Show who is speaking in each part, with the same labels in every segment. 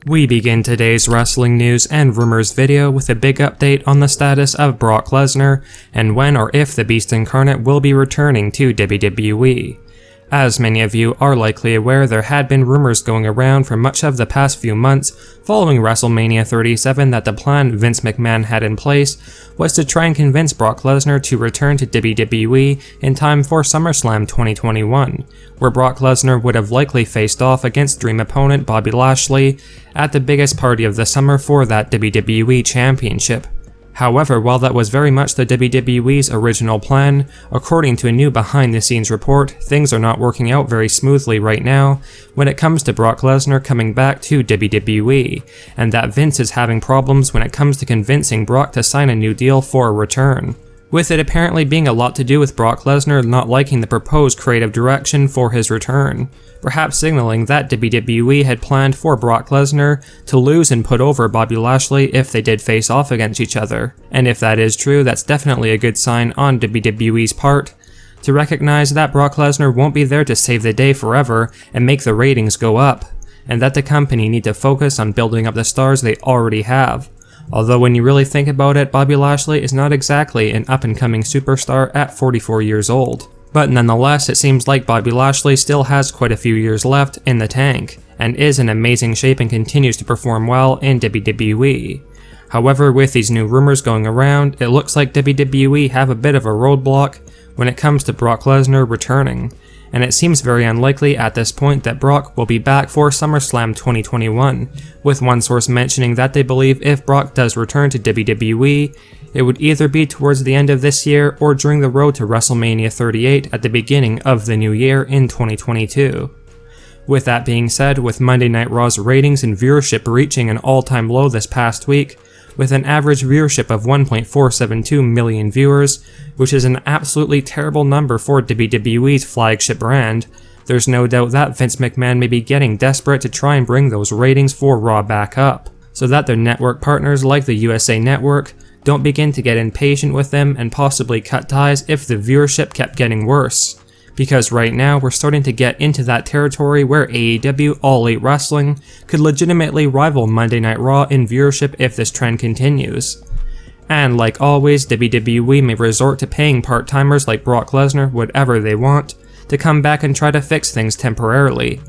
Speaker 1: We begin today's wrestling news and rumors video with a big update on the status of Brock Lesnar and when or if the Beast Incarnate will be returning to WWE. As many of you are likely aware, there had been rumors going around for much of the past few months following WrestleMania 37 that the plan Vince McMahon had in place was to try and convince Brock Lesnar to return to WWE in time for SummerSlam 2021, where Brock Lesnar would have likely faced off against Dream opponent Bobby Lashley at the biggest party of the summer for that WWE Championship. However, while that was very much the WWE's original plan, according to a new behind-the-scenes report, things are not working out very smoothly right now when it comes to Brock Lesnar coming back to WWE, and that Vince is having problems when it comes to convincing Brock to sign a new deal for a return, with it apparently being a lot to do with Brock Lesnar not liking the proposed creative direction for his return, perhaps signaling that WWE had planned for Brock Lesnar to lose and put over Bobby Lashley if they did face off against each other. And if that is true, that's definitely a good sign on WWE's part, to recognize that Brock Lesnar won't be there to save the day forever and make the ratings go up, and that the company need to focus on building up the stars they already have. Although when you really think about it, Bobby Lashley is not exactly an up-and-coming superstar at 44 years old. But nonetheless, it seems like Bobby Lashley still has quite a few years left in the tank, and is in amazing shape and continues to perform well in WWE. However, with these new rumors going around, it looks like WWE have a bit of a roadblock when it comes to Brock Lesnar returning, and it seems very unlikely at this point that Brock will be back for SummerSlam 2021, with one source mentioning that they believe if Brock does return to WWE, it would either be towards the end of this year or during the road to WrestleMania 38 at the beginning of the new year in 2022. With that being said, with Monday Night Raw's ratings and viewership reaching an all-time low this past week, with an average viewership of 1.472 million viewers, which is an absolutely terrible number for WWE's flagship brand, there's no doubt that Vince McMahon may be getting desperate to try and bring those ratings for Raw back up, so that their network partners like the USA Network don't begin to get impatient with them and possibly cut ties if the viewership kept getting worse. Because right now we're starting to get into that territory where AEW All Elite Wrestling could legitimately rival Monday Night Raw in viewership if this trend continues. And like always, WWE may resort to paying part-timers like Brock Lesnar whatever they want to come back and try to fix things temporarily.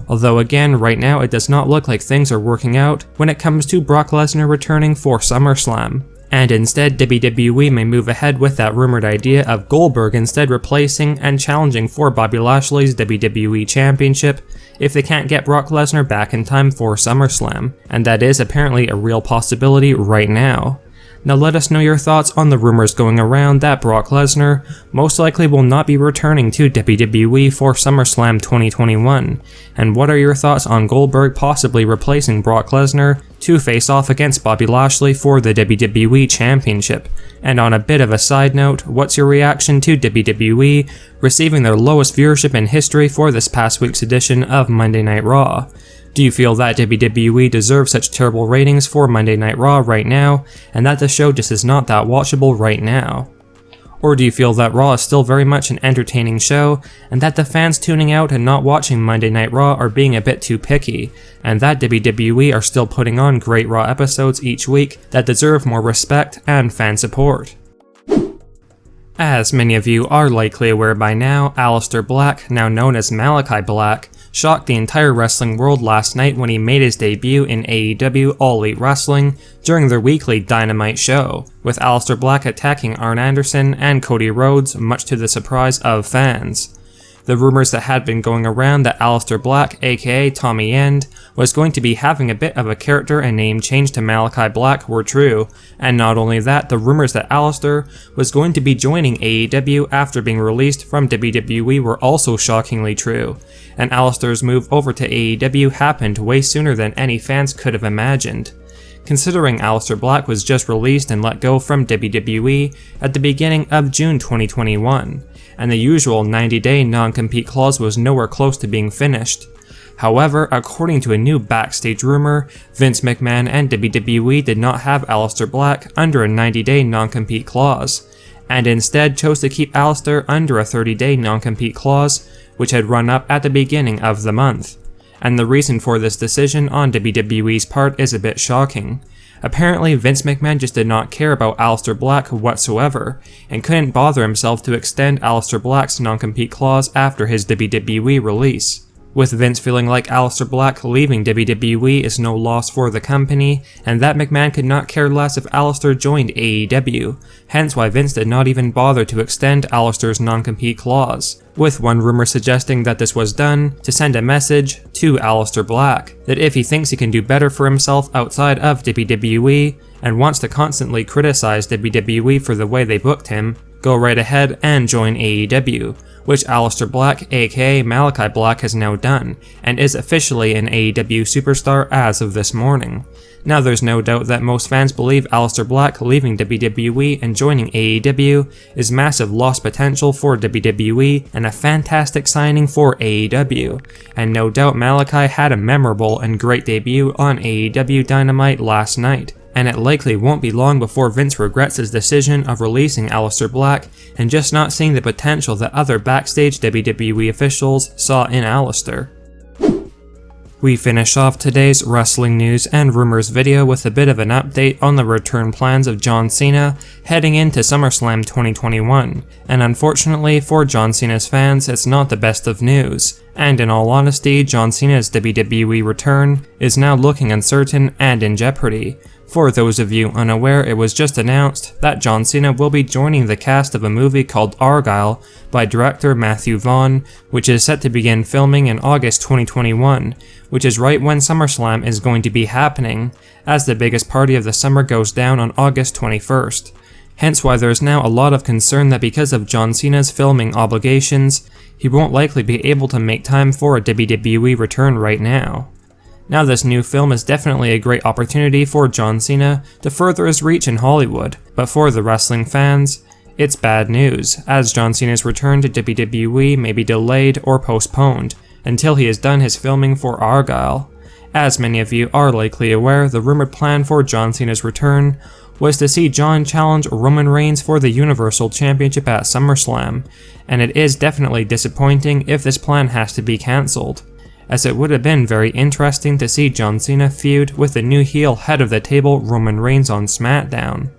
Speaker 1: Although again, right now it does not look like things are working out when it comes to Brock Lesnar returning for SummerSlam. And instead, WWE may move ahead with that rumored idea of Goldberg instead replacing and challenging for Bobby Lashley's WWE Championship if they can't get Brock Lesnar back in time for SummerSlam, and that is apparently a real possibility right now. Now let us know your thoughts on the rumors going around that Brock Lesnar most likely will not be returning to WWE for SummerSlam 2021, and what are your thoughts on Goldberg possibly replacing Brock Lesnar to face off against Bobby Lashley for the WWE Championship? And on a bit of a side note, what's your reaction to WWE receiving their lowest viewership in history for this past week's edition of Monday Night Raw? Do you feel that WWE deserves such terrible ratings for Monday Night Raw right now, and that the show just is not that watchable right now? Or do you feel that Raw is still very much an entertaining show, and that the fans tuning out and not watching Monday Night Raw are being a bit too picky, and that WWE are still putting on great Raw episodes each week that deserve more respect and fan support? As many of you are likely aware by now, Aleister Black, now known as Malakai Black, shocked the entire wrestling world last night when he made his debut in AEW All Elite Wrestling during their weekly Dynamite show, with Aleister Black attacking Arn Anderson and Cody Rhodes, much to the surprise of fans. The rumors that had been going around that Aleister Black, aka Tommy End, was going to be having a bit of a character and name change to Malakai Black were true, and not only that, the rumors that Aleister was going to be joining AEW after being released from WWE were also shockingly true, and Aleister's move over to AEW happened way sooner than any fans could have imagined. Considering Aleister Black was just released and let go from WWE at the beginning of June 2021, and the usual 90-day non-compete clause was nowhere close to being finished. However, according to a new backstage rumor, Vince McMahon and WWE did not have Aleister Black under a 90-day non-compete clause, and instead chose to keep Aleister under a 30-day non-compete clause, which had run up at the beginning of the month. and the reason for this decision on WWE's part is a bit shocking. Apparently, Vince McMahon just did not care about Aleister Black whatsoever, and couldn't bother himself to extend Aleister Black's non-compete clause after his WWE release. With Vince feeling like Aleister Black leaving WWE is no loss for the company, and that McMahon could not care less if Aleister joined AEW, hence why Vince did not even bother to extend Aleister's non-compete clause, with one rumor suggesting that this was done to send a message to Aleister Black, that if he thinks he can do better for himself outside of WWE, and wants to constantly criticize WWE for the way they booked him, go right ahead and join AEW, which Aleister Black, aka Malakai Black, has now done, and is officially an AEW Superstar as of this morning. Now there's no doubt that most fans believe Aleister Black leaving WWE and joining AEW is massive lost potential for WWE and a fantastic signing for AEW, and no doubt Malakai had a memorable and great debut on AEW Dynamite last night, and it likely won't be long before Vince regrets his decision of releasing Aleister Black and just not seeing the potential that other backstage WWE officials saw in Aleister. We finish off today's wrestling news and rumors video with a bit of an update on the return plans of John Cena heading into SummerSlam 2021, and unfortunately for John Cena's fans, it's not the best of news, and in all honesty, John Cena's WWE return is now looking uncertain and in jeopardy. For those of you unaware, it was just announced that John Cena will be joining the cast of a movie called Argylle by director Matthew Vaughn, which is set to begin filming in August 2021, which is right when SummerSlam is going to be happening, as the biggest party of the summer goes down on August 21st. Hence why there's now a lot of concern that because of John Cena's filming obligations, he won't likely be able to make time for a WWE return right now. Now this new film is definitely a great opportunity for John Cena to further his reach in Hollywood, but for the wrestling fans, it's bad news, as John Cena's return to WWE may be delayed or postponed until he has done his filming for Argylle. As many of you are likely aware, the rumored plan for John Cena's return was to see John challenge Roman Reigns for the Universal Championship at SummerSlam, and it is definitely disappointing if this plan has to be cancelled, as it would have been very interesting to see John Cena feud with the new heel head of the table Roman Reigns on SmackDown.